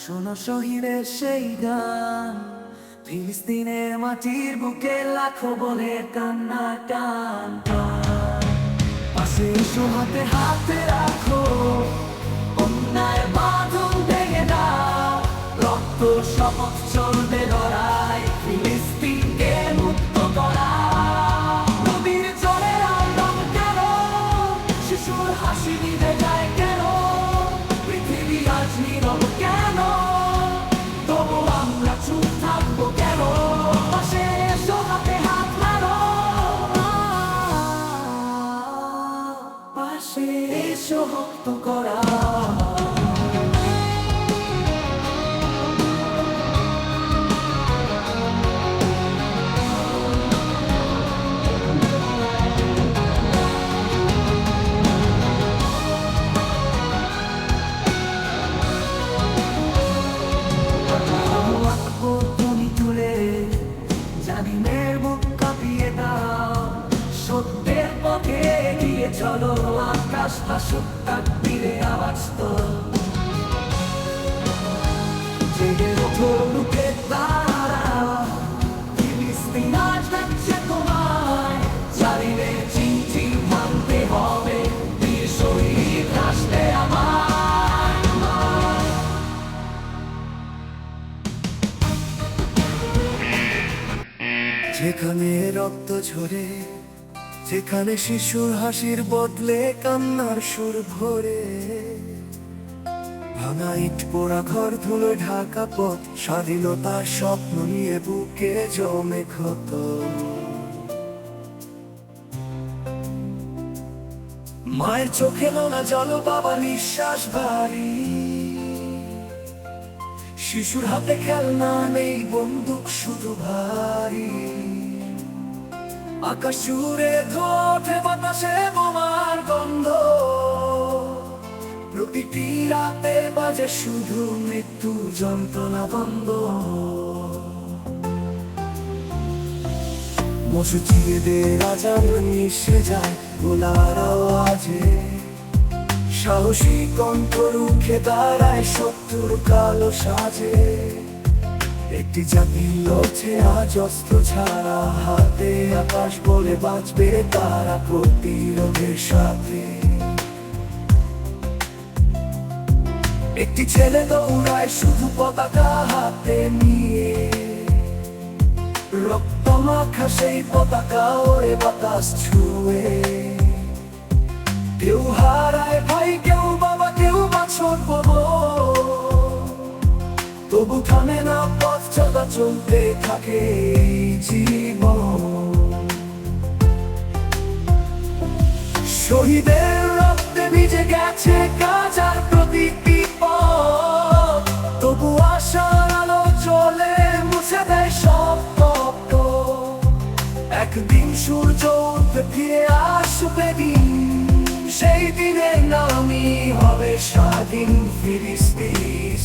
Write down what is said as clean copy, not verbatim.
শোনো শহীদের সেই গান, ফিলিস্তিনের মাটির বুকে লাখো বলে কান্না টান টান। পাশে এসো, হাতে হাতে রাখো, অন্যায় বাঁধন ভেঙে দাও। রক্ত শপথ চলবে লড়াই, ফিলিস্তিনকে মুক্ত করা। নদীর জলে রং কেন, শিশুর হাসি নিভে যায় কেন? পৃথিবী আজ নীরব কেন? তবু আমরা চুপ থাকবো কেন? পাশে এসো, হাতে হাত নাড়ো, পাশে এসো মুক্ত করা। সত্যের পথে এগিয়ে চলো, আকাশ ভাসুক তাকবীরে আওয়াজ তো। জেগে ওঠো, রুখে দাঁড়াও, ফিলিস্তিন আজ ডাকছে তোমায়। চারিরে চিনচিন ভাঙতে হবে, বীর শহীদ রাষ্ট্রে আমার। যেখানে রক্ত ঝরে, যেখানে শিশুর হাসির বদলে কান্নার সুর ভরে, ভাঙা ইট পোড়া ঘর ধুলো ঢাকা পথ, স্বাধীনতার স্বপ্ন নিয়ে বুকে জমে ক্ষত। মায়ের চোখে নোনা জল, বাবা নিঃশ্বাস ভারী, শিশুর হাতে খেলনা নেই, বন্দুক শুধু ভারী। আকাশ জুড়ে ওঠে বাতাসে বোমার গন্ধ, প্রতিটি রাতে বাজে শুধু মৃত্যু যন্ত্রণা বন্ধ। মসজিদের আজান মিশে যায় গোলার আওয়াজে, সাহসী কণ্ঠ রুখে দাঁড়ায় শত্রুর কালো সাজে। একটি জাতি লড়ছে আজ অস্ত্র ছাড়া হাতে, আকাশ বলে বাঁচবে তারা প্রতিরোধের সাথে। একটি ছেলে দৌড়ায় শুধু পতাকা হাতে নিয়ে, রক্ত মাখা সেই পতাকা ওরে বাতাস ছুঁয়ে। কেউ হারায় ভাই, কেউ বাবা, কেউ বছর পাবো, তবু থামে না পথ চলা, চলতে থাকে জীবন। শহীদের রক্তে ভিজে গেছে গাজার প্রতিটি পথ, তবু আশার আলো চলে মুছে দেয় সব কষ্ট। একদিন সূর্য উঠবে, ফিরে আসবে দিন, সেই দিনের নামই হবে স্বাধীন ফিলিস্তিন।